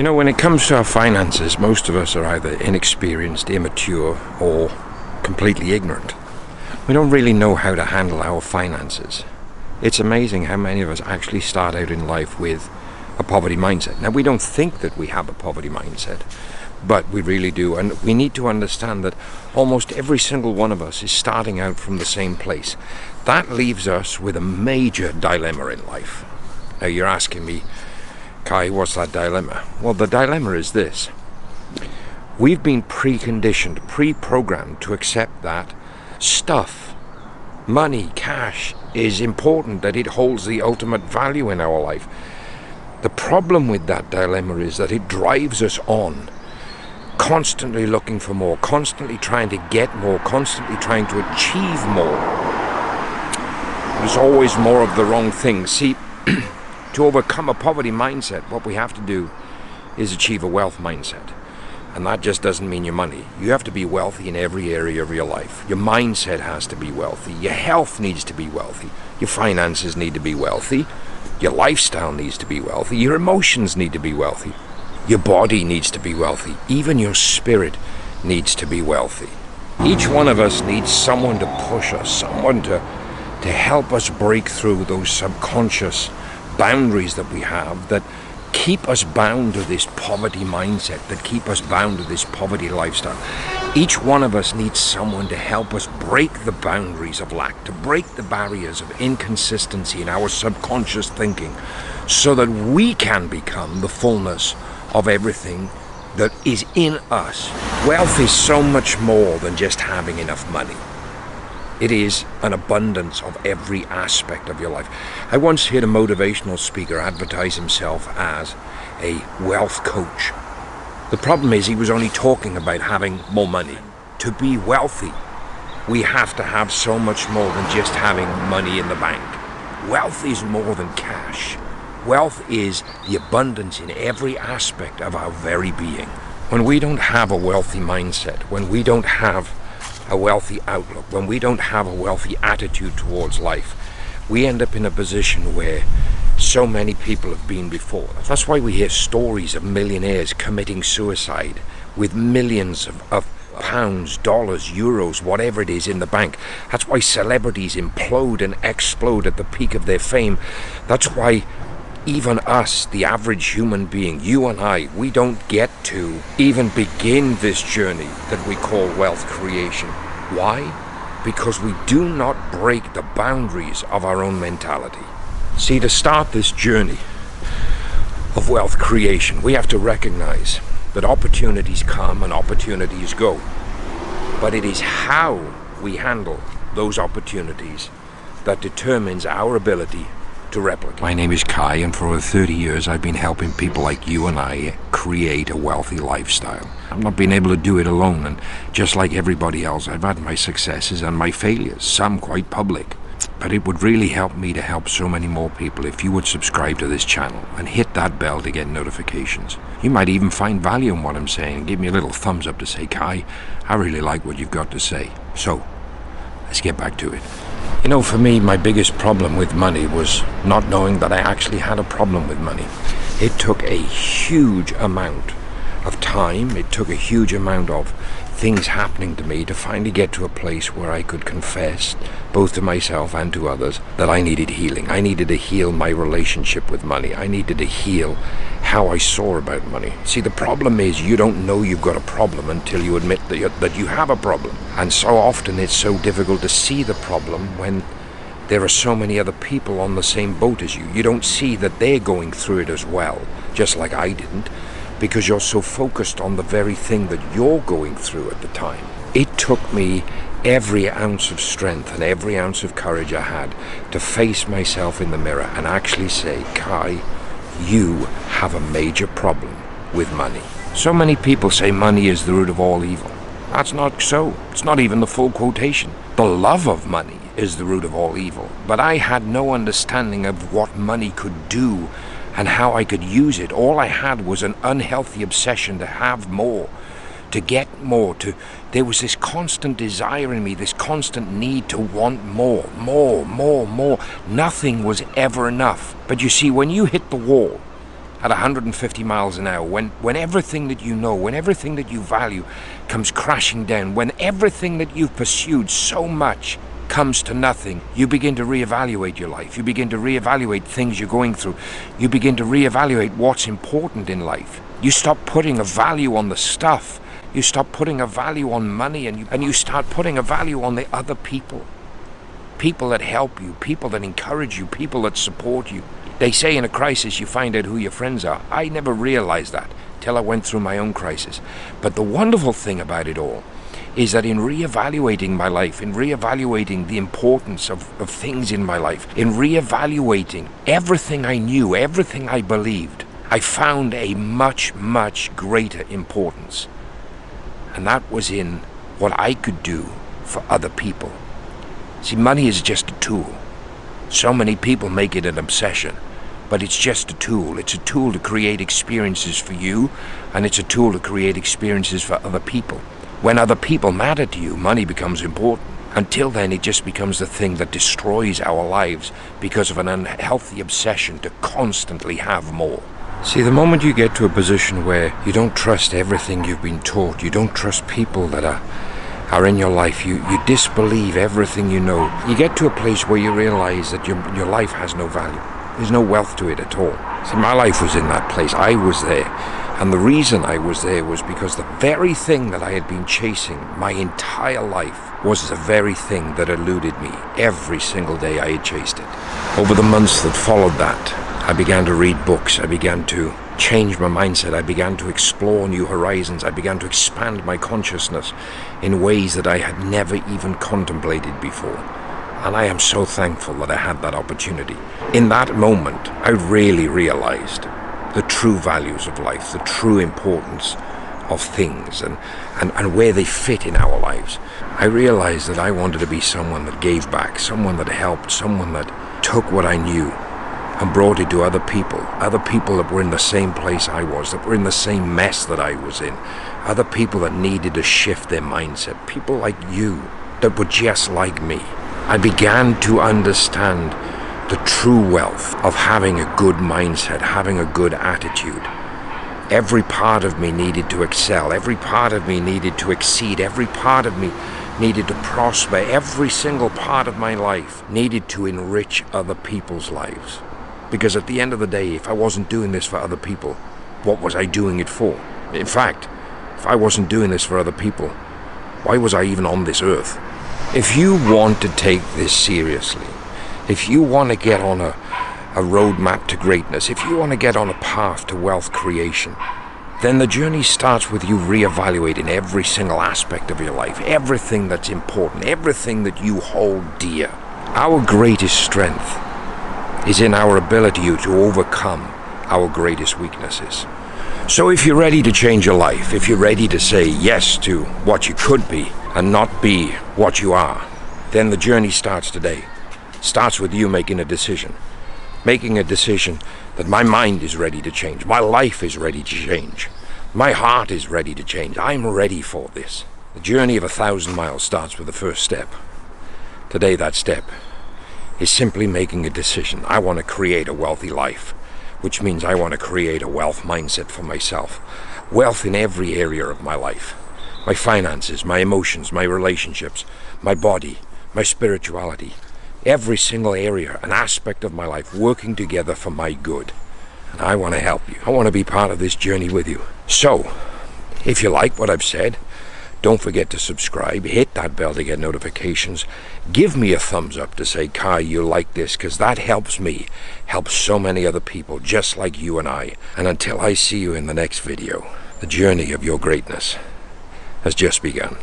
You know, when it comes to our finances, most of us are either inexperienced, immature, or completely ignorant. We don't really know how to handle our finances. It's amazing how many of us actually start out in life with a poverty mindset. Now, we don't think that we have a poverty mindset, but we really do. And we need to understand that almost every single one of us is starting out from the same place. That leaves us with a major dilemma in life. Now, you're asking me, Kai, what's that dilemma? Well, the dilemma is this. We've been preconditioned, pre-programmed to accept that stuff, money, cash is important, that it holds the ultimate value in our life. The problem with that dilemma is that it drives us on, constantly looking for more, constantly trying to get more, constantly trying to achieve more. There's always more of the wrong thing. See, to overcome a poverty mindset, what we have to do is achieve a wealth mindset. And that just doesn't mean your money. You have to be wealthy in every area of your life. Your mindset has to be wealthy. Your health needs to be wealthy. Your finances need to be wealthy. Your lifestyle needs to be wealthy. Your emotions need to be wealthy. Your body needs to be wealthy. Even your spirit needs to be wealthy. Each one of us needs someone to push us, someone to help us break through those subconscious boundaries that we have that keep us bound to this poverty mindset, that keep us bound to this poverty lifestyle. Each one of us needs someone to help us break the boundaries of lack, to break the barriers of inconsistency in our subconscious thinking, so that we can become the fullness of everything that is in us. Wealth is so much more than just having enough money. It is an abundance of every aspect of your life. I once heard a motivational speaker advertise himself as a wealth coach. The problem is he was only talking about having more money. To be wealthy, we have to have so much more than just having money in the bank. Wealth is more than cash. Wealth is the abundance in every aspect of our very being. When we don't have a wealthy mindset, when we don't have a wealthy outlook, when we don't have a wealthy attitude towards life, we end up in a position where so many people have been before. That's why we hear stories of millionaires committing suicide with millions of pounds, dollars, euros, whatever it is in the bank. That's why celebrities implode and explode at the peak of their fame. That's why even us, the average human being, you and I, we don't get to even begin this journey that we call wealth creation. Why? Because we do not break the boundaries of our own mentality. See, to start this journey of wealth creation, we have to recognize that opportunities come and opportunities go. But it is how we handle those opportunities that determines our ability to replicate. My name is Kai, and for over 30 years I've been helping people like you and I create a wealthy lifestyle. I've not been able to do it alone, and just like everybody else, I've had my successes and my failures, some quite public. But it would really help me to help so many more people if you would subscribe to this channel and hit that bell to get notifications. You might even find value in what I'm saying and give me a little thumbs up to say, Kai, I really like what you've got to say. So, let's get back to it. You know, for me, my biggest problem with money was not knowing that I actually had a problem with money. It took a huge amount of time, it took a huge amount of things happening to me to finally get to a place where I could confess, both to myself and to others, that I needed healing. I needed to heal my relationship with money. I needed to heal how I saw about money. See, the problem is you don't know you've got a problem until you admit that you have a problem. And so often it's so difficult to see the problem when there are so many other people on the same boat as you. You don't see that they're going through it as well, just like I didn't, because you're so focused on the very thing that you're going through at the time. It took me every ounce of strength and every ounce of courage I had to face myself in the mirror and actually say, Kai, you have a major problem with money. So many people say money is the root of all evil. That's not so. It's not even the full quotation. The love of money is the root of all evil. But I had no understanding of what money could do and how I could use it. All I had was an unhealthy obsession to have more, to get more, there was this constant desire in me, this constant need to want more. Nothing was ever enough. But you see, when you hit the wall at 150 miles an hour, when everything that you know, when everything that you value comes crashing down, when everything that you've pursued so much comes to nothing, you begin to reevaluate your life. You begin to reevaluate things you're going through. You begin to reevaluate what's important in life. You stop putting a value on the stuff. You stop putting a value on money, and you start putting a value on the other people. People that help you, people that encourage you, people that support you. They say in a crisis you find out who your friends are. I never realized that till I went through my own crisis. But the wonderful thing about it all is that in reevaluating my life, in reevaluating the importance of things in my life, in reevaluating everything I knew, everything I believed, I found a much, much greater importance. And that was in what I could do for other people. See, money is just a tool. So many people make it an obsession, but it's just a tool. It's a tool to create experiences for you, and it's a tool to create experiences for other people. When other people matter to you, money becomes important. Until then, it just becomes the thing that destroys our lives because of an unhealthy obsession to constantly have more. See, the moment you get to a position where you don't trust everything you've been taught, you don't trust people that are in your life, you disbelieve everything you know, you get to a place where you realize that your life has no value. There's no wealth to it at all. See, my life was in that place. I was there. And the reason I was there was because the very thing that I had been chasing my entire life was the very thing that eluded me every single day I had chased it. Over the months that followed that, I began to read books. I began to change my mindset. I began to explore new horizons. I began to expand my consciousness in ways that I had never even contemplated before. And I am so thankful that I had that opportunity. In that moment, I really realized the true values of life, the true importance of things and where they fit in our lives. I realized that I wanted to be someone that gave back, someone that helped, someone that took what I knew and brought it to other people that were in the same place I was, that were in the same mess that I was in, other people that needed to shift their mindset, people like you that were just like me. I began to understand the true wealth of having a good mindset, having a good attitude. Every part of me needed to excel. Every part of me needed to exceed. Every part of me needed to prosper. Every single part of my life needed to enrich other people's lives. Because at the end of the day, if I wasn't doing this for other people, what was I doing it for? In fact, if I wasn't doing this for other people, why was I even on this earth? If you want to take this seriously, if you want to get on a roadmap to greatness, if you want to get on a path to wealth creation, then the journey starts with you reevaluating every single aspect of your life, everything that's important, everything that you hold dear. Our greatest strength is in our ability to overcome our greatest weaknesses. So if you're ready to change your life, if you're ready to say yes to what you could be and not be what you are, then the journey starts today. Starts with you making a decision that my mind is ready to change, my life is ready to change, my heart is ready to change. I'm ready for this. The journey of 1,000 miles starts with the first step. Today that step is simply making a decision. I want to create a wealthy life, which means I want to create a wealth mindset for myself. Wealth in every area of my life. My finances, my emotions, my relationships, my body, my spirituality. Every single area, an aspect of my life working together for my good. And I want to help you. I want to be part of this journey with you. So, if you like what I've said, don't forget to subscribe, hit that bell to get notifications. Give me a thumbs up to say, Kai, you like this, because that helps me, helps so many other people just like you and I. And until I see you in the next video, the journey of your greatness has just begun.